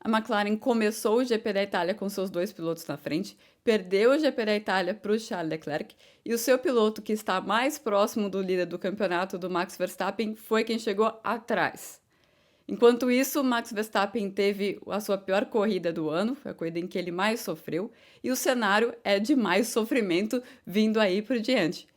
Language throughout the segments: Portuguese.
A McLaren começou o GP da Itália com seus dois pilotos na frente, perdeu o GP da Itália para o Charles Leclerc e o seu piloto, que está mais próximo do líder do campeonato, do Max Verstappen, foi quem chegou atrás. Enquanto isso, Max Verstappen teve a sua pior corrida do ano, foi a corrida em que ele mais sofreu, e o cenário é de mais sofrimento vindo aí por diante.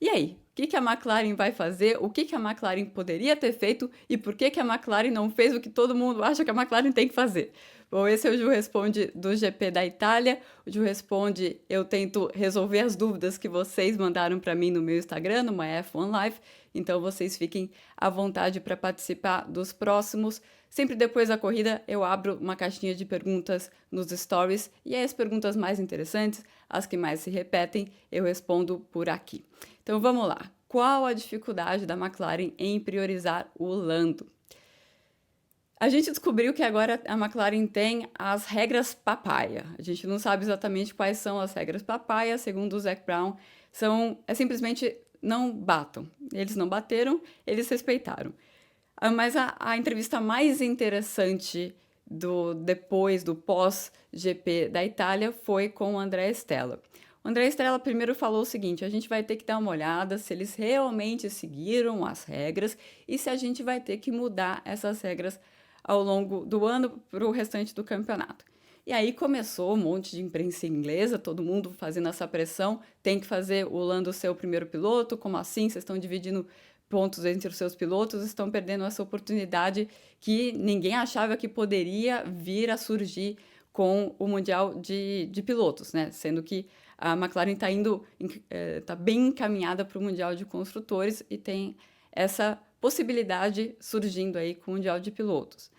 E aí, o que a McLaren vai fazer? O que a McLaren poderia ter feito? E por que a McLaren não fez o que todo mundo acha que a McLaren tem que fazer? Bom, esse é o Ju Responde do GP da Itália. O Ju Responde, eu tento resolver as dúvidas que vocês mandaram para mim no meu Instagram, no MyF1 Live. Então vocês fiquem à vontade para participar dos próximos. Sempre depois da corrida eu abro uma caixinha de perguntas nos stories e aí as perguntas mais interessantes, as que mais se repetem, eu respondo por aqui. Então vamos lá. Qual a dificuldade da McLaren em priorizar o Lando? A gente descobriu que agora a McLaren tem as regras papaya. A gente não sabe exatamente quais são as regras papaya, segundo o Zac Brown, é simplesmente não batam. Eles não bateram, eles respeitaram. Mas a entrevista mais interessante depois do pós-GP da Itália foi com o André Stella. O André Stella primeiro falou o seguinte: a gente vai ter que dar uma olhada se eles realmente seguiram as regras e se a gente vai ter que mudar essas regras ao longo do ano para o restante do campeonato. E aí começou um monte de imprensa inglesa, todo mundo fazendo essa pressão, tem que fazer o Lando ser o primeiro piloto, como assim? Vocês estão dividindo pontos entre os seus pilotos, estão perdendo essa oportunidade que ninguém achava que poderia vir a surgir com o Mundial de Pilotos, né? Sendo que a McLaren está bem encaminhada para o Mundial de Construtores e tem essa possibilidade surgindo aí com o Mundial de Pilotos.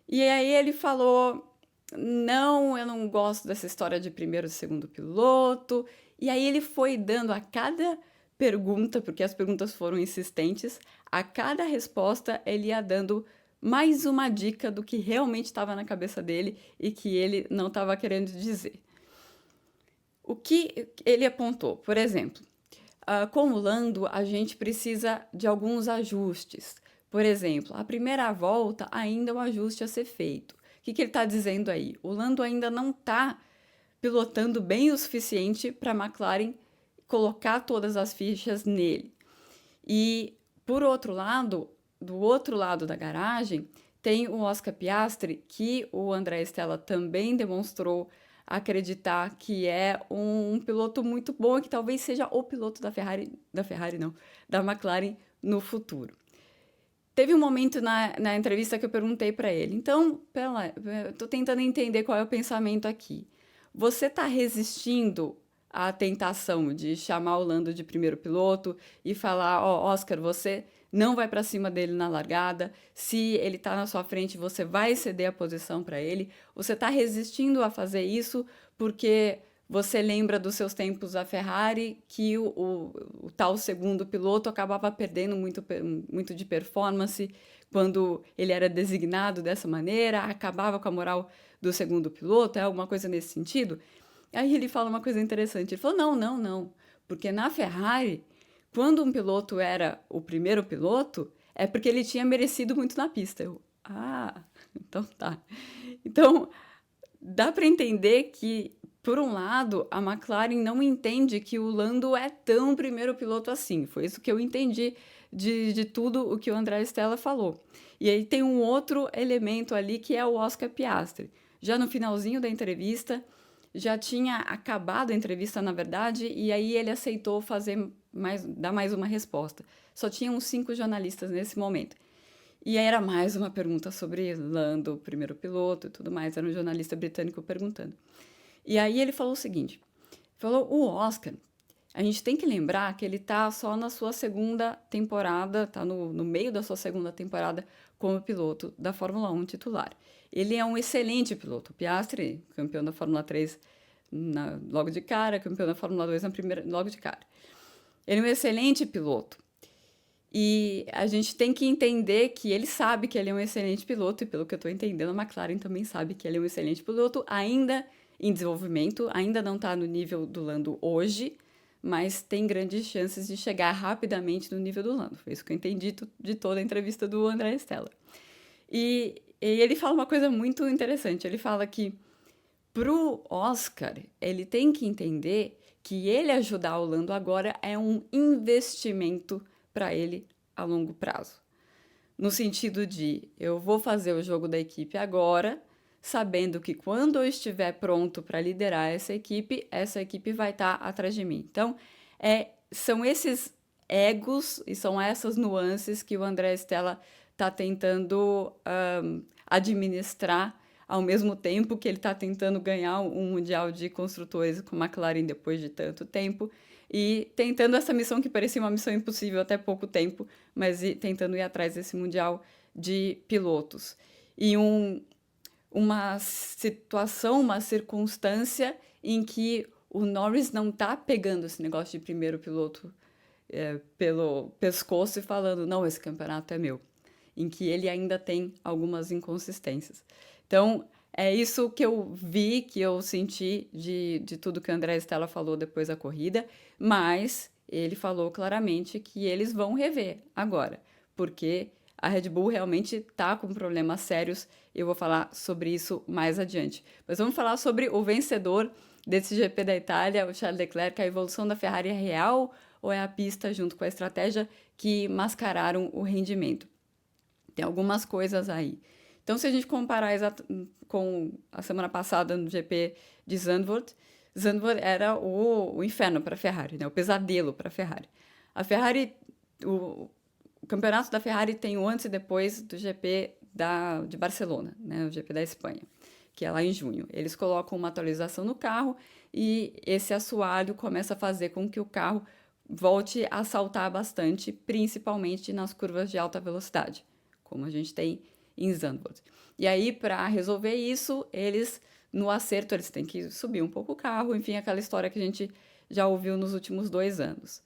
E aí ele falou: não, eu não gosto dessa história de primeiro e segundo piloto. E aí ele foi dando a cada pergunta, porque as perguntas foram insistentes, a cada resposta ele ia dando mais uma dica do que realmente estava na cabeça dele e que ele não estava querendo dizer. O que ele apontou? Por exemplo, com o Lando, a gente precisa de alguns ajustes. Por exemplo, a primeira volta ainda é um ajuste a ser feito. O que ele está dizendo aí? O Lando ainda não está pilotando bem o suficiente para a McLaren colocar todas as fichas nele. E, por outro lado, do outro lado da garagem, tem o Oscar Piastri, que o André Stella também demonstrou acreditar que é um piloto muito bom e que talvez seja o piloto da McLaren no futuro. Teve um momento na entrevista que eu perguntei para ele, então, eu tô tentando entender qual é o pensamento aqui. Você está resistindo à tentação de chamar o Lando de primeiro piloto e falar, Oscar, você não vai para cima dele na largada, se ele está na sua frente, você vai ceder a posição para ele. Você está resistindo a fazer isso porque você lembra dos seus tempos da Ferrari, que o tal segundo piloto acabava perdendo muito de performance quando ele era designado dessa maneira, acabava com a moral do segundo piloto, é alguma coisa nesse sentido? Aí ele fala uma coisa interessante, ele falou, não, porque na Ferrari, quando um piloto era o primeiro piloto, é porque ele tinha merecido muito na pista. Então tá. Então, dá para entender que, por um lado, a McLaren não entende que o Lando é tão primeiro piloto assim. Foi isso que eu entendi de tudo o que o André Stella falou. E aí tem um outro elemento ali que é o Oscar Piastri. Já no finalzinho da entrevista, já tinha acabado a entrevista, na verdade, e aí ele aceitou dar mais uma resposta. Só tinham 5 jornalistas nesse momento. E aí era mais uma pergunta sobre Lando, primeiro piloto e tudo mais. Era um jornalista britânico perguntando. E aí ele falou o seguinte, falou, o Oscar, a gente tem que lembrar que ele tá só na sua segunda temporada, tá no meio da sua segunda temporada como piloto da Fórmula 1 titular. Ele é um excelente piloto. O Piastri, campeão da Fórmula 3 logo de cara, campeão da Fórmula 2 logo de cara. Ele é um excelente piloto. E a gente tem que entender que ele sabe que ele é um excelente piloto, e pelo que eu estou entendendo, a McLaren também sabe que ele é um excelente piloto, ainda em desenvolvimento, ainda não está no nível do Lando hoje, mas tem grandes chances de chegar rapidamente no nível do Lando. Foi isso que eu entendi de toda a entrevista do André Stella. E E ele fala uma coisa muito interessante. Ele fala que pro Oscar, ele tem que entender que ele ajudar o Lando agora é um investimento para ele a longo prazo. No sentido de, eu vou fazer o jogo da equipe agora, sabendo que quando eu estiver pronto para liderar essa equipe vai estar atrás de mim. Então, são esses egos e são essas nuances que o André Stella está tentando administrar ao mesmo tempo que ele está tentando ganhar um Mundial de Construtores com a McLaren depois de tanto tempo e tentando essa missão que parecia uma missão impossível até pouco tempo, mas tentando ir atrás desse Mundial de Pilotos. E uma situação, uma circunstância em que o Norris não está pegando esse negócio de primeiro piloto pelo pescoço e falando, não, esse campeonato é meu. Em que ele ainda tem algumas inconsistências. Então, é isso que eu vi, que eu senti de tudo que o André Stella falou depois da corrida, mas ele falou claramente que eles vão rever agora, porque a Red Bull realmente está com problemas sérios. Eu vou falar sobre isso mais adiante. Mas vamos falar sobre o vencedor desse GP da Itália, o Charles Leclerc. A evolução da Ferrari é real ou é a pista junto com a estratégia que mascararam o rendimento? Tem algumas coisas aí. Então, se a gente comparar com a semana passada no GP de Zandvoort, Zandvoort era o inferno para a Ferrari, né? O pesadelo para a Ferrari. A Ferrari, o campeonato da Ferrari tem o antes e depois do GP de Barcelona, né? O GP da Espanha, que é lá em junho. Eles colocam uma atualização no carro e esse assoalho começa a fazer com que o carro volte a saltar bastante, principalmente nas curvas de alta velocidade, como a gente tem em Zandvoort. E aí, para resolver isso, no acerto, eles têm que subir um pouco o carro, enfim, aquela história que a gente já ouviu nos últimos 2 anos.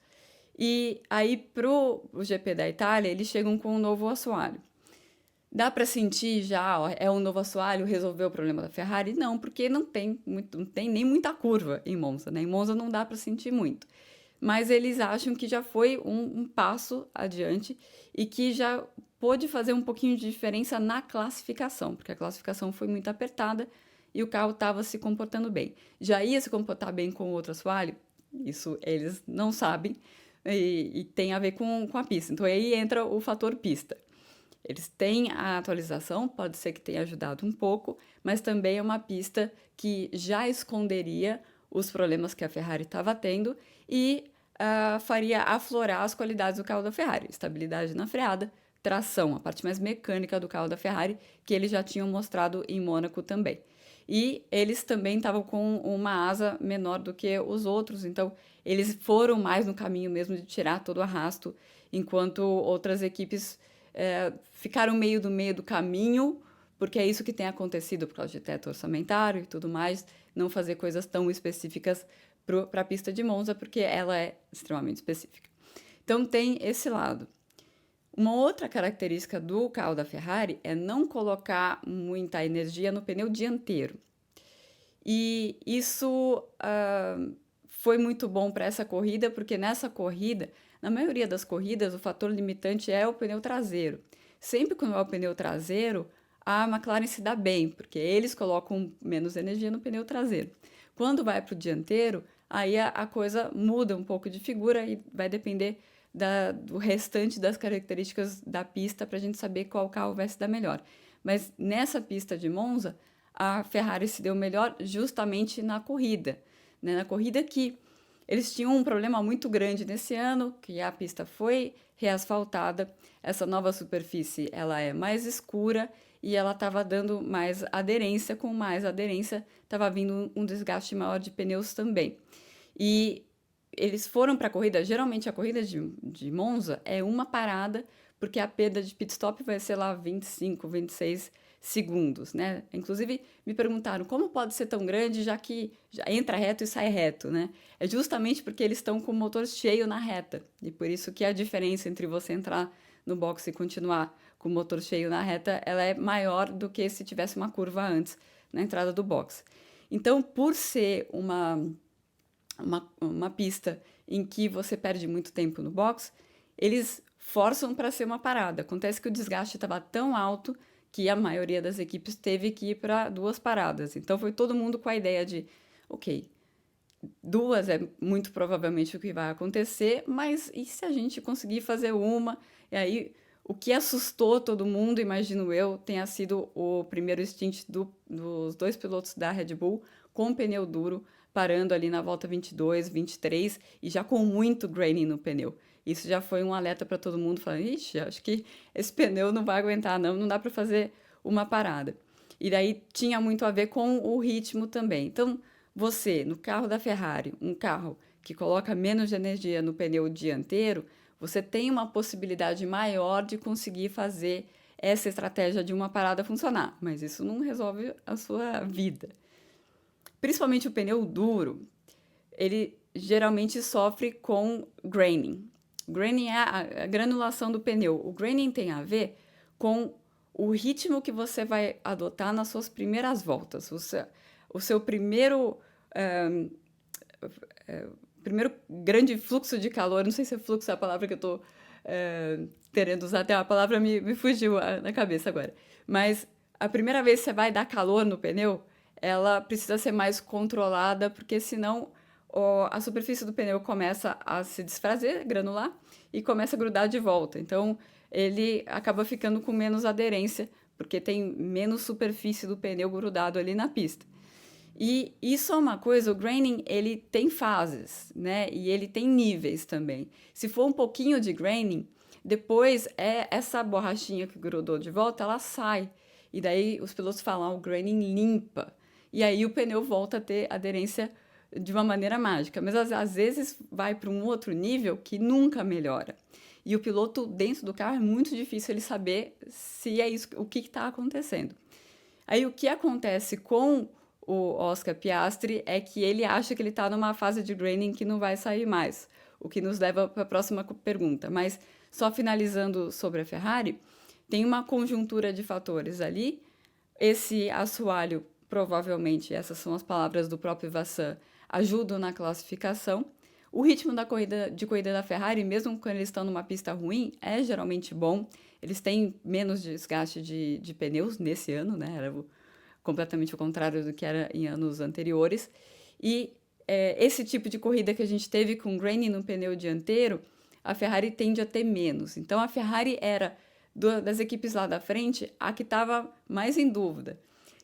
E aí, pro GP da Itália, eles chegam com um novo assoalho. Dá para sentir já, ó, é um novo assoalho, resolveu o problema da Ferrari? Não, porque não tem nem muita curva em Monza, né? Em Monza não dá para sentir muito. Mas eles acham que já foi um passo adiante e que já pôde fazer um pouquinho de diferença na classificação, porque a classificação foi muito apertada e o carro estava se comportando bem. Já ia se comportar bem com o outro assoalho? Isso eles não sabem e tem a ver com a pista. Então aí entra o fator pista. Eles têm a atualização, pode ser que tenha ajudado um pouco, mas também é uma pista que já esconderia os problemas que a Ferrari estava tendo e faria aflorar as qualidades do carro da Ferrari. Estabilidade na freada, tração, a parte mais mecânica do carro da Ferrari, que eles já tinham mostrado em Mônaco também. E eles também estavam com uma asa menor do que os outros, então eles foram mais no caminho mesmo de tirar todo o arrasto, enquanto outras equipes ficaram meio do caminho, porque é isso que tem acontecido por causa de teto orçamentário e tudo mais, não fazer coisas tão específicas para a pista de Monza, porque ela é extremamente específica. Então tem esse lado. Uma outra característica do carro da Ferrari é não colocar muita energia no pneu dianteiro. E isso foi muito bom para essa corrida, porque nessa corrida, na maioria das corridas, o fator limitante é o pneu traseiro. Sempre quando é o pneu traseiro, a McLaren se dá bem, porque eles colocam menos energia no pneu traseiro. Quando vai para o dianteiro, aí a coisa muda um pouco de figura e vai depender do restante das características da pista para a gente saber qual carro vai se dar melhor. Mas nessa pista de Monza, a Ferrari se deu melhor justamente na corrida, né? Na corrida que eles tinham um problema muito grande nesse ano, que a pista foi reasfaltada, essa nova superfície ela é mais escura e ela estava dando mais aderência, com mais aderência estava vindo um desgaste maior de pneus também. E eles foram para a corrida, geralmente a corrida de Monza é uma parada, porque a perda de pit stop vai ser lá 25, 26 segundos, né? Inclusive, me perguntaram como pode ser tão grande, já que já entra reto e sai reto, né? É justamente porque eles estão com o motor cheio na reta, e por isso que a diferença entre você entrar no box e continuar com o motor cheio na reta, ela é maior do que se tivesse uma curva antes, na entrada do box. Então, por ser uma pista em que você perde muito tempo no box, eles forçam para ser uma parada. Acontece que o desgaste estava tão alto que a maioria das equipes teve que ir para 2 paradas. Então foi todo mundo com a ideia de, ok, 2 é muito provavelmente o que vai acontecer, mas e se a gente conseguir fazer uma? E aí, o que assustou todo mundo, imagino eu, tenha sido o primeiro stint dos 2 pilotos da Red Bull com pneu duro, parando ali na volta 22, 23 e já com muito graining no pneu. Isso já foi um alerta para todo mundo, falando, ixi, acho que esse pneu não vai aguentar, não dá para fazer uma parada. E daí tinha muito a ver com o ritmo também. Então, você, no carro da Ferrari, um carro que coloca menos energia no pneu dianteiro, você tem uma possibilidade maior de conseguir fazer essa estratégia de uma parada funcionar, mas isso não resolve a sua vida. Principalmente o pneu duro, ele geralmente sofre com graining. Graining é a granulação do pneu. O graining tem a ver com o ritmo que você vai adotar nas suas primeiras voltas. O seu primeiro primeiro grande fluxo de calor, não sei se é fluxo a palavra que eu estou querendo usar, até a palavra me fugiu na cabeça agora. Mas a primeira vez que você vai dar calor no pneu, ela precisa ser mais controlada, porque senão a superfície do pneu começa a se desfazer, granular, e começa a grudar de volta. Então, ele acaba ficando com menos aderência, porque tem menos superfície do pneu grudado ali na pista. E isso é uma coisa, o graining, ele tem fases, né? E ele tem níveis também. Se for um pouquinho de graining, depois essa borrachinha que grudou de volta, ela sai. E daí os pilotos falam, o graining limpa. E aí o pneu volta a ter aderência de uma maneira mágica. Mas às vezes vai para um outro nível que nunca melhora. E o piloto dentro do carro é muito difícil ele saber se é isso, o que está acontecendo. Aí o que acontece com o Oscar Piastri é que ele acha que ele está numa fase de graining que não vai sair mais, o que nos leva para a próxima pergunta. Mas só finalizando sobre a Ferrari, tem uma conjuntura de fatores ali. Esse assoalho, provavelmente, essas são as palavras do próprio Vassan, ajudam na classificação. O ritmo da corrida da Ferrari, mesmo quando eles estão numa pista ruim, é geralmente bom. Eles têm menos desgaste de pneus nesse ano, né? Era completamente o contrário do que era em anos anteriores. E esse tipo de corrida que a gente teve com graining no pneu dianteiro, a Ferrari tende a ter menos. Então, a Ferrari era, das equipes lá da frente, a que estava mais em dúvida.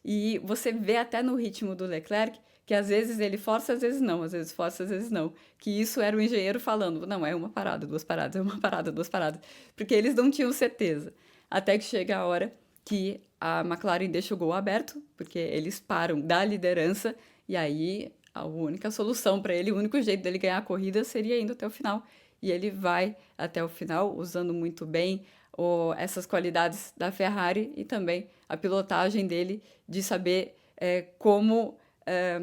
E você vê até no ritmo do Leclerc que às vezes ele força, às vezes não, às vezes força, às vezes não. Que isso era o engenheiro falando, não, é uma parada, 2 paradas, é uma parada, 2 paradas. Porque eles não tinham certeza. Até que chega a hora que a McLaren deixa o gol aberto, porque eles param da liderança, e aí a única solução para ele, o único jeito dele ganhar a corrida seria indo até o final. E ele vai até o final, usando muito bem essas qualidades da Ferrari e também a pilotagem dele de saber como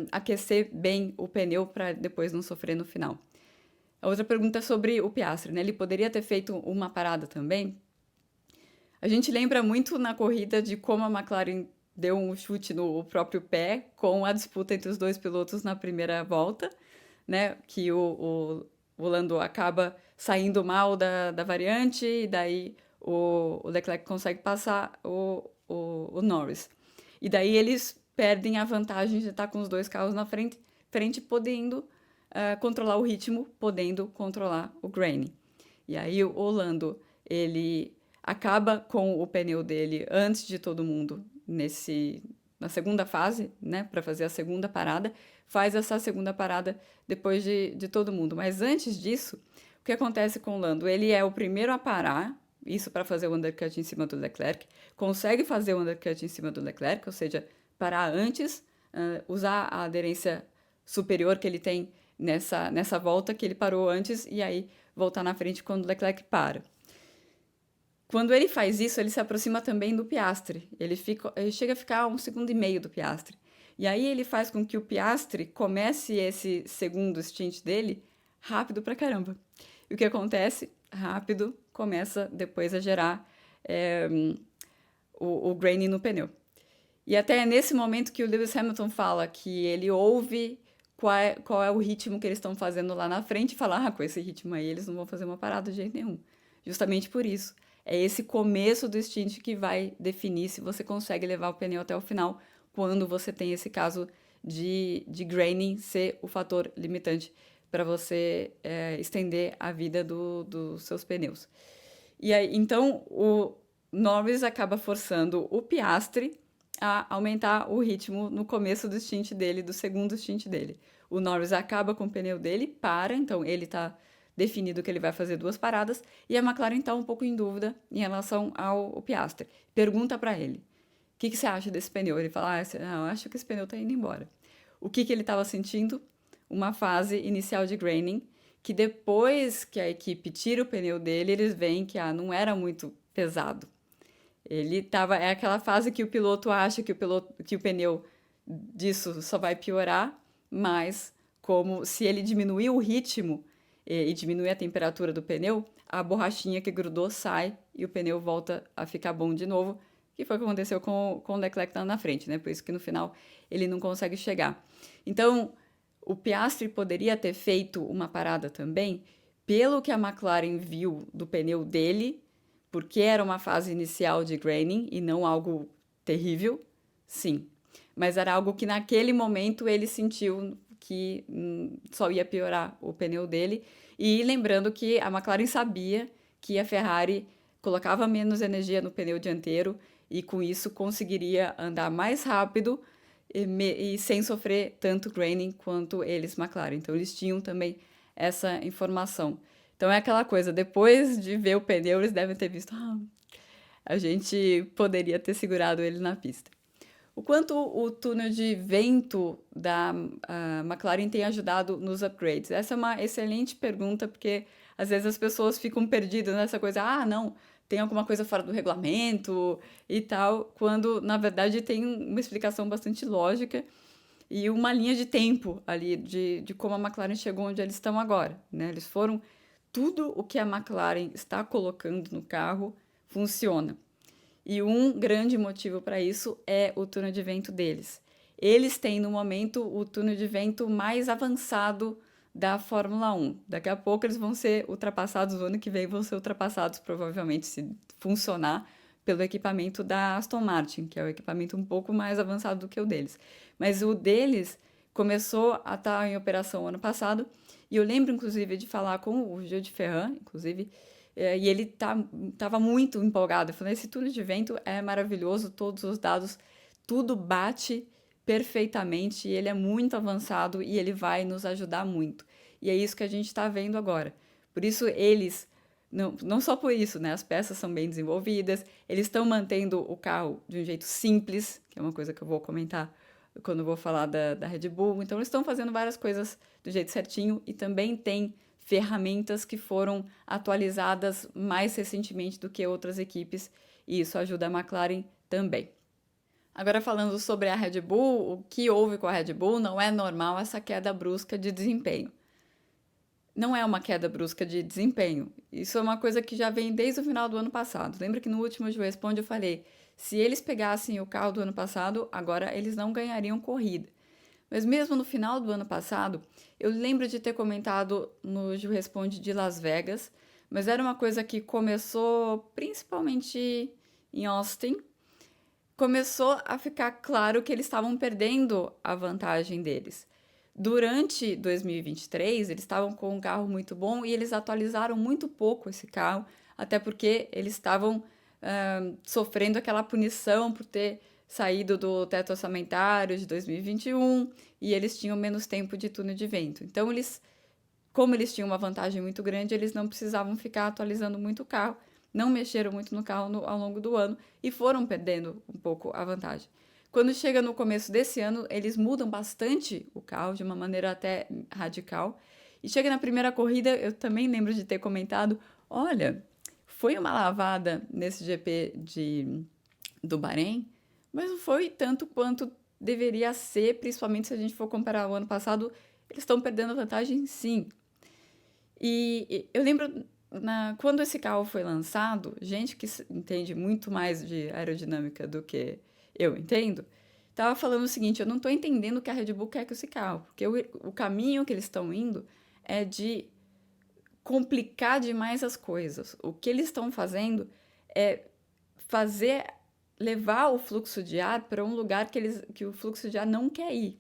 aquecer bem o pneu para depois não sofrer no final. A outra pergunta é sobre o Piastri, né? Ele poderia ter feito uma parada também. A gente lembra muito na corrida de como a McLaren deu um chute no próprio pé com a disputa entre os 2 pilotos na primeira volta, né? Que o Lando acaba saindo mal da variante e daí o Leclerc consegue passar o Norris. E daí eles perdem a vantagem de estar com os 2 carros na frente podendo controlar o ritmo, podendo controlar o graining. E aí o Lando, ele acaba com o pneu dele antes de todo mundo na segunda fase, né, para fazer a segunda parada, faz essa segunda parada depois de todo mundo. Mas antes disso, o que acontece com o Lando? Ele é o primeiro a parar, isso para fazer o undercut em cima do Leclerc, consegue fazer o undercut em cima do Leclerc, ou seja, parar antes, usar a aderência superior que ele tem nessa volta que ele parou antes e aí voltar na frente quando o Leclerc para. Quando ele faz isso, ele se aproxima também do Piastri. Ele chega a ficar 1,5 segundos do Piastri. E aí ele faz com que o Piastri comece esse segundo stint dele rápido pra caramba. E o que acontece? Rápido começa depois a gerar o graining no pneu. E até é nesse momento que o Lewis Hamilton fala que ele ouve qual é o ritmo que eles estão fazendo lá na frente e fala, com esse ritmo aí eles não vão fazer uma parada de jeito nenhum. Justamente por isso. é esse começo do stint que vai definir se você consegue levar o pneu até o final, quando você tem esse caso de graining ser o fator limitante para você estender a vida dos seus pneus. E aí, então, o Norris acaba forçando o Piastri a aumentar o ritmo no começo do stint dele, do segundo stint dele. O Norris acaba com o pneu dele, para, então ele está definido que ele vai fazer 2 paradas, e a McLaren está um pouco em dúvida em relação ao Piastri. Pergunta para ele, o que você acha desse pneu? Ele fala, eu acho que esse pneu está indo embora. O que ele estava sentindo? Uma fase inicial de graining, que depois que a equipe tira o pneu dele, eles veem que não era muito pesado. É aquela fase que o piloto acha que o pneu disso só vai piorar, mas como se ele diminuir o ritmo e diminuir a temperatura do pneu, a borrachinha que grudou sai e o pneu volta a ficar bom de novo, que foi o que aconteceu com o Leclerc lá na frente, né? Por isso que no final ele não consegue chegar. Então, o Piastri poderia ter feito uma parada também, pelo que a McLaren viu do pneu dele, porque era uma fase inicial de graining e não algo terrível, sim. Mas era algo que naquele momento ele sentiu que só ia piorar o pneu dele. E lembrando que a McLaren sabia que a Ferrari colocava menos energia no pneu dianteiro e com isso conseguiria andar mais rápido e sem sofrer tanto graining quanto eles, McLaren. Então eles tinham também essa informação. Então é aquela coisa, depois de ver o pneu, eles devem ter visto, a gente poderia ter segurado ele na pista. O quanto o túnel de vento da McLaren tem ajudado nos upgrades? Essa é uma excelente pergunta, porque às vezes as pessoas ficam perdidas nessa coisa, não, tem alguma coisa fora do regulamento e tal, quando na verdade tem uma explicação bastante lógica e uma linha de tempo ali de como a McLaren chegou onde eles estão agora, né? Eles foram tudo o que a McLaren está colocando no carro funciona. E um grande motivo para isso é o túnel de vento deles. Eles têm, no momento, o túnel de vento mais avançado da Fórmula 1. Daqui a pouco eles vão ser ultrapassados, o ano que vem vão ser ultrapassados, provavelmente, se funcionar, pelo equipamento da Aston Martin, que é o equipamento um pouco mais avançado do que o deles. Mas o deles começou a estar em operação ano passado, e eu lembro, inclusive, de falar com o Gil de Ferran, inclusive, e ele estava muito empolgado. Eu falei, esse túnel de vento é maravilhoso, todos os dados, tudo bate perfeitamente, e ele é muito avançado e ele vai nos ajudar muito. E é isso que a gente está vendo agora. Por isso, eles, não só por isso, né? As peças são bem desenvolvidas, eles estão mantendo o carro de um jeito simples, que é uma coisa que eu vou comentar quando eu vou falar da Red Bull. Então, eles estão fazendo várias coisas do jeito certinho e também tem ferramentas que foram atualizadas mais recentemente do que outras equipes, e isso ajuda a McLaren também. Agora, falando sobre a Red Bull, o que houve com a Red Bull não é normal essa queda brusca de desempenho. Não é uma queda brusca de desempenho. Isso é uma coisa que já vem desde o final do ano passado. Lembra que no último Ju Responde eu falei, se eles pegassem o carro do ano passado, agora eles não ganhariam corrida. Mas mesmo no final do ano passado, eu lembro de ter comentado no Ju Responde de Las Vegas, mas era uma coisa que começou principalmente em Austin. Começou a ficar claro que eles estavam perdendo a vantagem deles. Durante 2023, eles estavam com um carro muito bom e eles atualizaram muito pouco esse carro, até porque eles estavam sofrendo aquela punição por ter saído do teto orçamentário de 2021 e eles tinham menos tempo de túnel de vento. Então, como eles tinham uma vantagem muito grande, eles não precisavam ficar atualizando muito o carro, não mexeram muito no carro ao longo do ano e foram perdendo um pouco a vantagem. Quando chega no começo desse ano, eles mudam bastante o carro de uma maneira até radical. E chega na primeira corrida, eu também lembro de ter comentado, olha, foi uma lavada nesse GP do Bahrein, mas não foi tanto quanto deveria ser, principalmente se a gente for comparar o ano passado, eles estão perdendo vantagem sim. E eu lembro, quando esse carro foi lançado, gente que entende muito mais de aerodinâmica do que eu entendo, estava falando o seguinte, eu não estou entendendo o que a Red Bull quer com esse carro, porque o caminho que eles estão indo é de complicar demais as coisas. O que eles estão fazendo é levar o fluxo de ar para um lugar que o fluxo de ar não quer ir,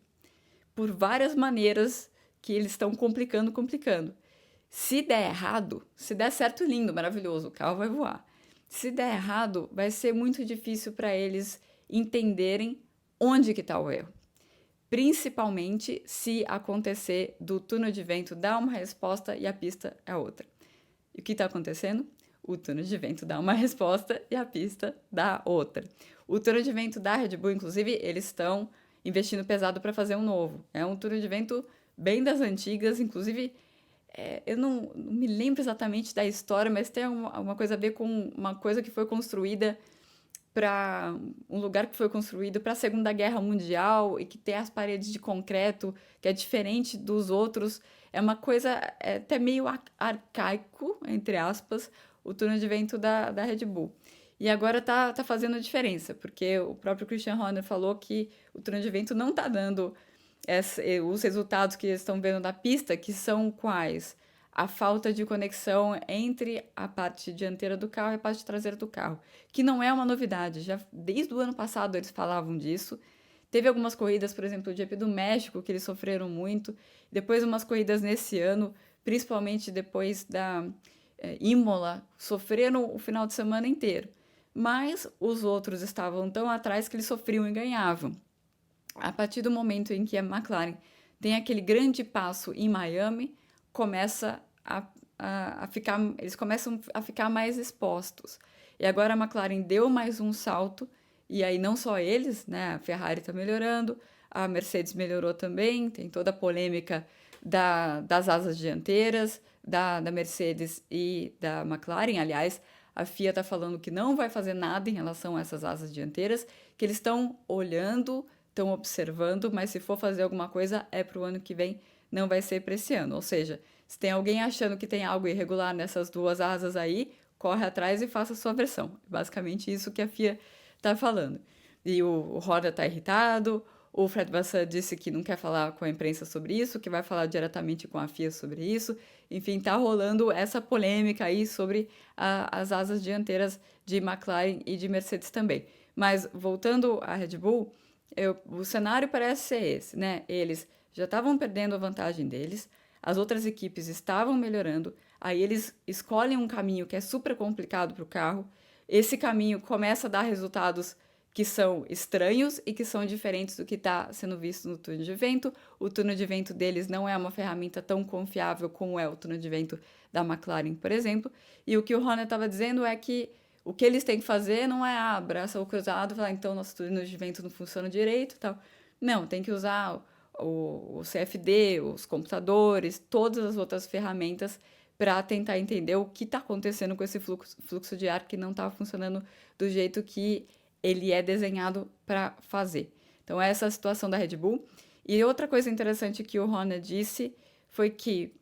por várias maneiras que eles estão complicando. Se der errado, se der certo, lindo, maravilhoso, o carro vai voar. Se der errado, vai ser muito difícil para eles entenderem onde que está o erro. Principalmente se acontecer do túnel de vento dar uma resposta e a pista é outra. E o que está acontecendo? O túnel de vento dá uma resposta e a pista dá outra. O túnel de vento da Red Bull, inclusive, eles estão investindo pesado para fazer um novo. É um túnel de vento bem das antigas, inclusive eu não me lembro exatamente da história, mas tem uma coisa a ver com uma coisa que foi construída para um lugar que foi construído para a Segunda Guerra Mundial e que tem as paredes de concreto, que é diferente dos outros. É uma coisa até meio arcaico, entre aspas, o túnel de vento da Red Bull. E agora tá fazendo diferença, porque o próprio Christian Horner falou que o túnel de vento não tá dando os resultados que eles estão vendo na pista, que são quais? A falta de conexão entre a parte dianteira do carro e a parte traseira do carro, que não é uma novidade, já desde o ano passado eles falavam disso. Teve algumas corridas, por exemplo, o GP do México, que eles sofreram muito, depois umas corridas nesse ano, principalmente depois da Imola, sofreram o final de semana inteiro. Mas os outros estavam tão atrás que eles sofriam e ganhavam. A partir do momento em que a McLaren tem aquele grande passo em Miami, eles começam a ficar mais expostos. E agora a McLaren deu mais um salto, e aí não só eles, né? A Ferrari está melhorando, a Mercedes melhorou também, tem toda a polêmica das asas dianteiras, da Mercedes e da McLaren. Aliás, a FIA está falando que não vai fazer nada em relação a essas asas dianteiras, que eles estão olhando, estão observando, mas se for fazer alguma coisa é para o ano que vem, não vai ser para esse ano. Ou seja, se tem alguém achando que tem algo irregular nessas duas asas aí, corre atrás e faça a sua versão. Basicamente isso que a FIA está falando. E o Horner está irritado, o Fred Vasseur disse que não quer falar com a imprensa sobre isso, que vai falar diretamente com a FIA sobre isso. Enfim, está rolando essa polêmica aí sobre as asas dianteiras de McLaren e de Mercedes também. Mas voltando à Red Bull, o cenário parece ser esse, né? Eles já estavam perdendo a vantagem deles, as outras equipes estavam melhorando, aí eles escolhem um caminho que é super complicado para o carro, esse caminho começa a dar resultados que são estranhos e que são diferentes do que está sendo visto no túnel de vento. O túnel de vento deles não é uma ferramenta tão confiável como é o túnel de vento da McLaren, por exemplo, e o que o Horner estava dizendo é que o que eles têm que fazer não é abraçar o cruzado e falar, então nosso túnel de vento não funciona direito e tal. Não, tem que usar o CFD, os computadores, todas as outras ferramentas para tentar entender o que está acontecendo com esse fluxo de ar que não está funcionando do jeito que ele é desenhado para fazer. Então, essa é a situação da Red Bull. E outra coisa interessante que o Horner disse foi que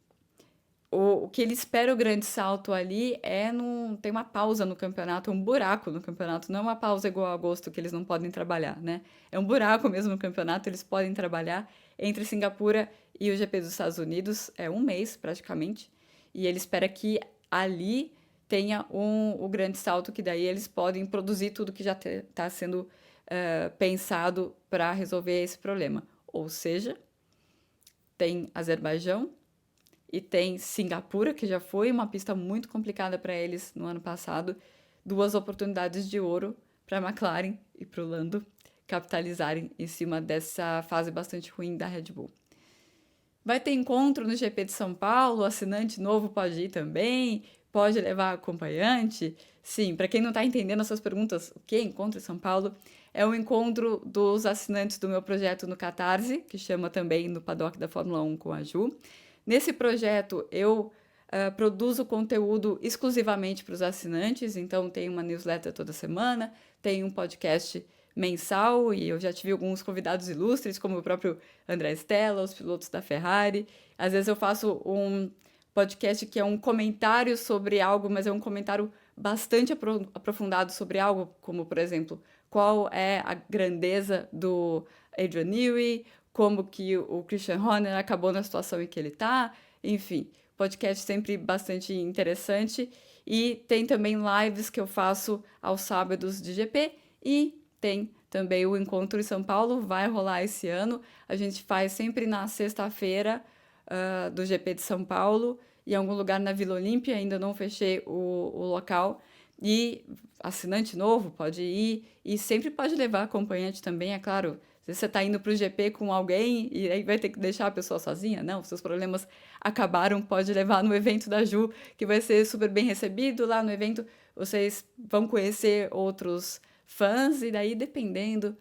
o que ele espera o grande salto ali tem uma pausa no campeonato, um buraco no campeonato, não é uma pausa igual a agosto que eles não podem trabalhar, né? É um buraco mesmo no campeonato, eles podem trabalhar entre Singapura e o GP dos Estados Unidos, é um mês praticamente, e ele espera que ali tenha o grande salto, que daí eles podem produzir tudo que já está sendo pensado para resolver esse problema. Ou seja, tem Azerbaijão, e tem Singapura, que já foi uma pista muito complicada para eles no ano passado. Duas oportunidades de ouro para a McLaren e para o Lando capitalizarem em cima dessa fase bastante ruim da Red Bull. Vai ter encontro no GP de São Paulo, o assinante novo pode ir também, pode levar acompanhante. Sim, para quem não está entendendo essas perguntas, o que é encontro em São Paulo? É o encontro dos assinantes do meu projeto no Catarse, que chama também no Paddock da Fórmula 1 com a Ju. Nesse projeto, eu produzo conteúdo exclusivamente para os assinantes, então tem uma newsletter toda semana, tem um podcast mensal, e eu já tive alguns convidados ilustres, como o próprio André Stella, os pilotos da Ferrari. Às vezes eu faço um podcast que é um comentário sobre algo, mas é um comentário bastante aprofundado sobre algo, como, por exemplo, qual é a grandeza do Adrian Newey, como que o Christian Horner acabou na situação em que ele está, enfim, podcast sempre bastante interessante E tem também lives que eu faço aos sábados de GP e tem também o encontro em São Paulo, vai rolar esse ano. A gente faz sempre na sexta-feira do GP de São Paulo, em algum lugar na Vila Olímpia, ainda não fechei o local. E assinante novo pode ir e sempre pode levar acompanhante também, é claro. Se você está indo para o GP com alguém e aí vai ter que deixar a pessoa sozinha, não, seus problemas acabaram, pode levar no evento da Ju, que vai ser super bem recebido. Lá no evento vocês vão conhecer outros fãs e daí, dependendo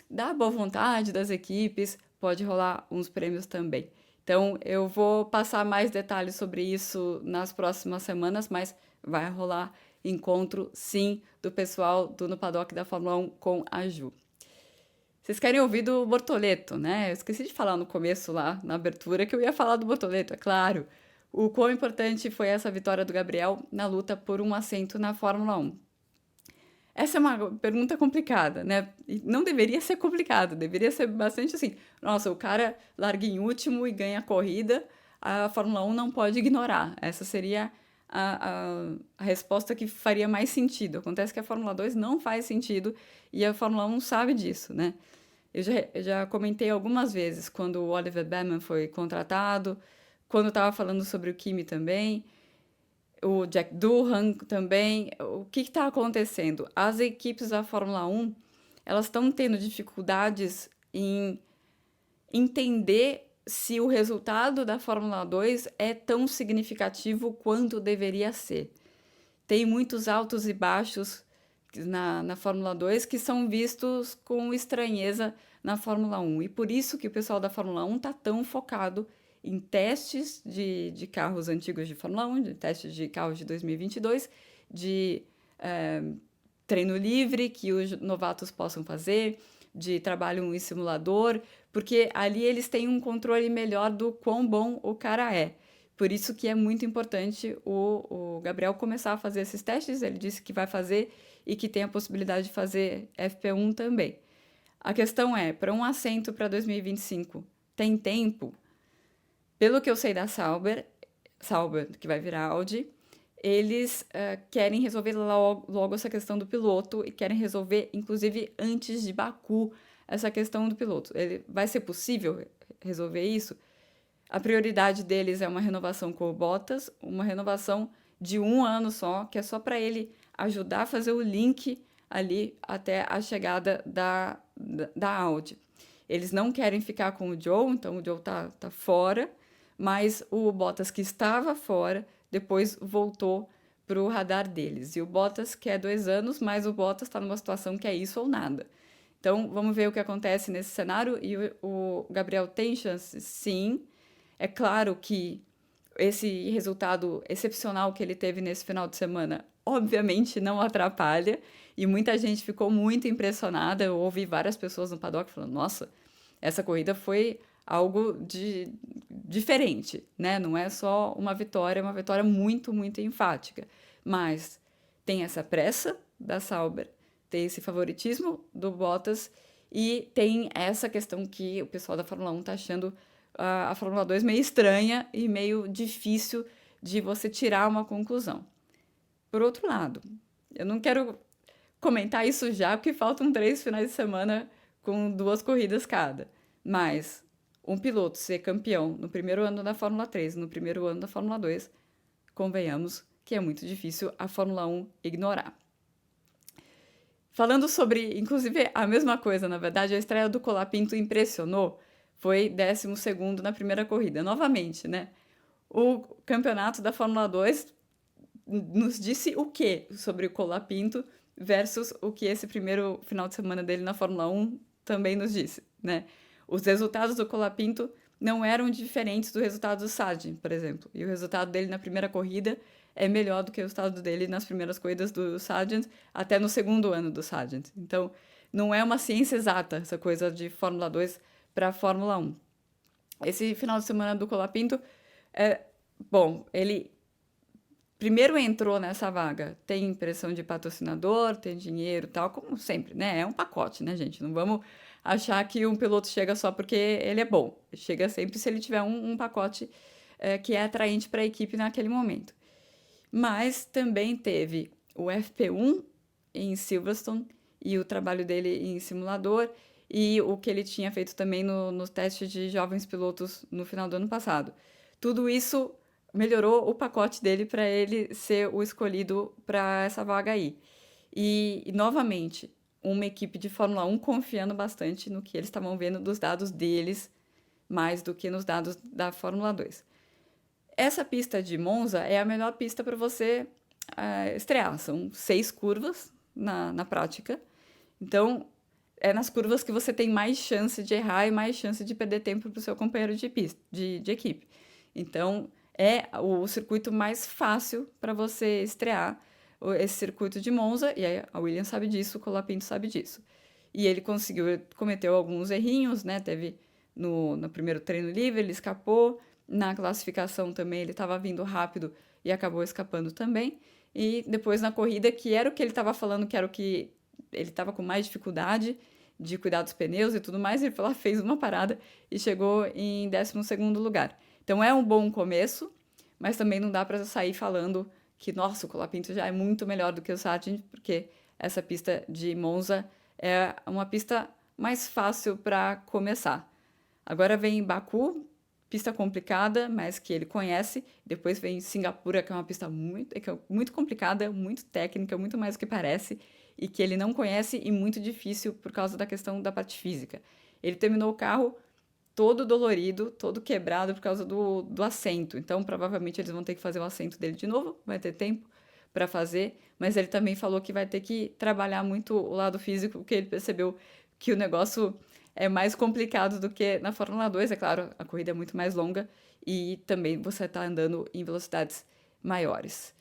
da boa vontade das equipes, pode rolar uns prêmios também. Então, eu vou passar mais detalhes sobre isso nas próximas semanas, mas vai rolar encontro, sim, do pessoal do No Paddock da Fórmula 1 com a Ju. Vocês querem ouvir do Bortoleto, né? Eu esqueci de falar no começo lá, na abertura, que eu ia falar do Bortoleto, é claro. O quão importante foi essa vitória do Gabriel na luta por um assento na Fórmula 1. Essa é uma pergunta complicada, né? E não deveria ser complicada, deveria ser bastante assim. Nossa, o cara larga em último e ganha a corrida, a Fórmula 1 não pode ignorar. Essa seria a resposta que faria mais sentido. Acontece que a Fórmula 2 não faz sentido e a Fórmula 1 sabe disso, né? Eu já comentei algumas vezes quando o Oliver Behrman foi contratado, quando eu estava falando sobre o Kimi também, o Jack Doohan também. O que está acontecendo? As equipes da Fórmula 1, elas estão tendo dificuldades em entender se o resultado da Fórmula 2 é tão significativo quanto deveria ser. Tem muitos altos e baixos na Fórmula 2 que são vistos com estranheza na Fórmula 1. E por isso que o pessoal da Fórmula 1 está tão focado em testes de carros antigos de Fórmula 1, de testes de carros de 2022, de treino livre que os novatos possam fazer, de trabalho em simulador, porque ali eles têm um controle melhor do quão bom o cara é. Por isso que é muito importante o Gabriel começar a fazer esses testes. Ele disse que vai fazer e que tem a possibilidade de fazer FP1 também. A questão é, para um assento para 2025, tem tempo? Pelo que eu sei da Sauber, que vai virar Audi, eles querem resolver logo essa questão do piloto e querem resolver, inclusive, antes de Baku, essa questão do piloto. Vai ser possível resolver isso? A prioridade deles é uma renovação com o Bottas, uma renovação de 1 ano só, que é só para ele ajudar a fazer o link ali até a chegada da Audi. Eles não querem ficar com o Joe, então o Joe tá fora, mas o Bottas que estava fora, depois voltou para o radar deles. E o Bottas quer 2 anos, mas o Bottas está numa situação que é isso ou nada. Então, vamos ver o que acontece nesse cenário. E o Gabriel tem chance, sim. É claro que esse resultado excepcional que ele teve nesse final de semana, obviamente, não atrapalha. E muita gente ficou muito impressionada. Eu ouvi várias pessoas no paddock falando: nossa, essa corrida foi algo diferente, né? Não é só uma vitória, é uma vitória muito, muito enfática. Mas tem essa pressa da Sauber, tem esse favoritismo do Bottas e tem essa questão que o pessoal da Fórmula 1 está achando a Fórmula 2 meio estranha e meio difícil de você tirar uma conclusão. Por outro lado, eu não quero comentar isso já, porque faltam 3 finais de semana com 2 corridas cada. Mas um piloto ser campeão no primeiro ano da Fórmula 3, no primeiro ano da Fórmula 2, convenhamos que é muito difícil a Fórmula 1 ignorar. Falando sobre, inclusive, a mesma coisa, na verdade, a estreia do Colapinto impressionou, foi 12º na primeira corrida. Novamente, né? O campeonato da Fórmula 2 nos disse o quê sobre o Colapinto versus o que esse primeiro final de semana dele na Fórmula 1 também nos disse, né? Os resultados do Colapinto não eram diferentes do resultado do Sargent, por exemplo. E o resultado dele na primeira corrida é melhor do que o resultado dele nas primeiras corridas do Sargent, até no segundo ano do Sargent. Então, não é uma ciência exata essa coisa de Fórmula 2 para a Fórmula 1. Esse final de semana do Colapinto, bom, ele primeiro entrou nessa vaga, tem pressão de patrocinador, tem dinheiro e tal, como sempre, né? É um pacote, né, gente? Não vamos achar que um piloto chega só porque ele é bom. Chega sempre se ele tiver um pacote que é atraente para a equipe naquele momento. Mas também teve o FP1 em Silverstone e o trabalho dele em simulador e o que ele tinha feito também no teste de jovens pilotos no final do ano passado. Tudo isso melhorou o pacote dele para ele ser o escolhido para essa vaga aí. E, novamente, uma equipe de Fórmula 1 confiando bastante no que eles estavam vendo dos dados deles, mais do que nos dados da Fórmula 2. Essa pista de Monza é a melhor pista para você estrear. São 6 curvas na prática. Então, é nas curvas que você tem mais chance de errar e mais chance de perder tempo para o seu companheiro de pista, de equipe. Então, é o circuito mais fácil para você estrear esse circuito de Monza, e a Williams sabe disso, o Colapinto sabe disso. E ele cometeu alguns errinhos, né? Teve no primeiro treino livre, ele escapou, na classificação também ele estava vindo rápido e acabou escapando também. E depois na corrida, que era o que ele estava falando, que era o que ele estava com mais dificuldade de cuidar dos pneus e tudo mais, ele foi lá, fez uma parada e chegou em 12º lugar. Então é um bom começo, mas também não dá para sair falando que, nossa, o Colapinto já é muito melhor do que o Sargent, porque essa pista de Monza é uma pista mais fácil para começar. Agora vem Baku, pista complicada, mas que ele conhece. Depois vem Singapura, que é uma pista muito complicada, muito técnica, muito mais do que parece, e que ele não conhece e muito difícil por causa da questão da parte física. Ele terminou o carro todo dolorido, todo quebrado por causa do assento. Então, provavelmente eles vão ter que fazer o assento dele de novo, vai ter tempo para fazer, mas ele também falou que vai ter que trabalhar muito o lado físico, porque ele percebeu que o negócio é mais complicado do que na Fórmula 2, é claro, a corrida é muito mais longa e também você está andando em velocidades maiores.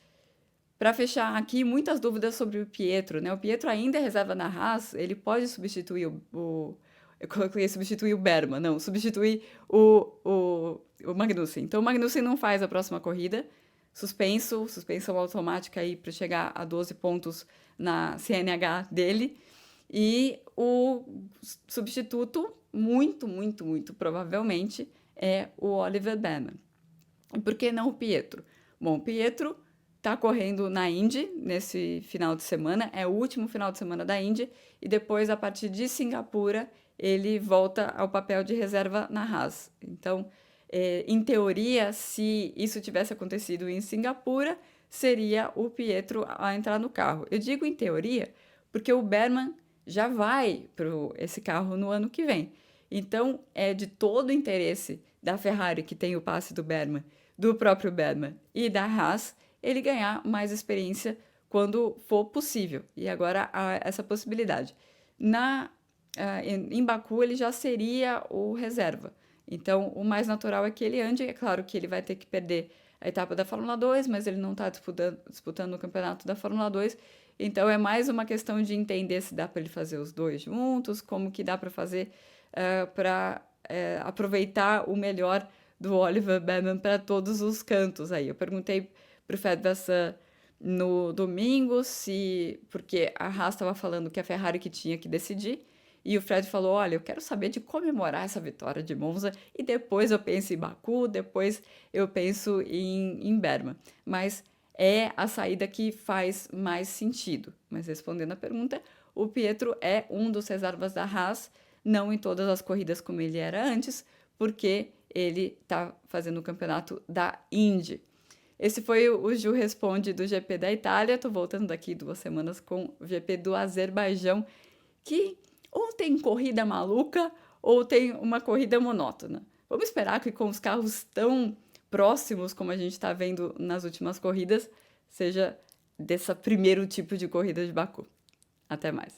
Para fechar aqui, muitas dúvidas sobre o Pietro, né? O Pietro ainda é reserva na Haas, ele pode substituir eu coloquei substituir o Berman, não, substituir o Magnussen. Então o Magnussen não faz a próxima corrida, suspensão automática aí para chegar a 12 pontos na CNH dele. E o substituto, muito provavelmente, é o Oliver Berman. E por que não o Pietro? Bom, o Pietro está correndo na Indy nesse final de semana, é o último final de semana da Indy, e depois, a partir de Singapura, ele volta ao papel de reserva na Haas. Então, em teoria, se isso tivesse acontecido em Singapura, seria o Pietro a entrar no carro. Eu digo em teoria porque o Berman já vai para esse carro no ano que vem. Então, é de todo o interesse da Ferrari, que tem o passe do Berman, do próprio Berman e da Haas, ele ganhar mais experiência quando for possível. E agora há essa possibilidade. Em Baku, ele já seria o reserva. Então, o mais natural é que ele ande. É claro que ele vai ter que perder a etapa da Fórmula 2, mas ele não está disputando o campeonato da Fórmula 2. Então, é mais uma questão de entender se dá para ele fazer os dois juntos, como que dá para fazer para aproveitar o melhor do Oliver Berman para todos os cantos aí. Eu perguntei para o Fred Vasseur no domingo porque a Haas estava falando que a Ferrari que tinha que decidir, e o Fred falou, olha, eu quero saber de comemorar essa vitória de Monza, e depois eu penso em Baku, depois eu penso em Berman. Mas é a saída que faz mais sentido. Mas respondendo a pergunta, o Pietro é um dos reservas da Haas, não em todas as corridas como ele era antes, porque ele está fazendo o campeonato da Indy. Esse foi o Ju Responde do GP da Itália. Estou voltando daqui 2 semanas com o GP do Azerbaijão, que ou tem corrida maluca ou tem uma corrida monótona. Vamos esperar que com os carros tão próximos como a gente está vendo nas últimas corridas, seja desse primeiro tipo de corrida de Baku. Até mais.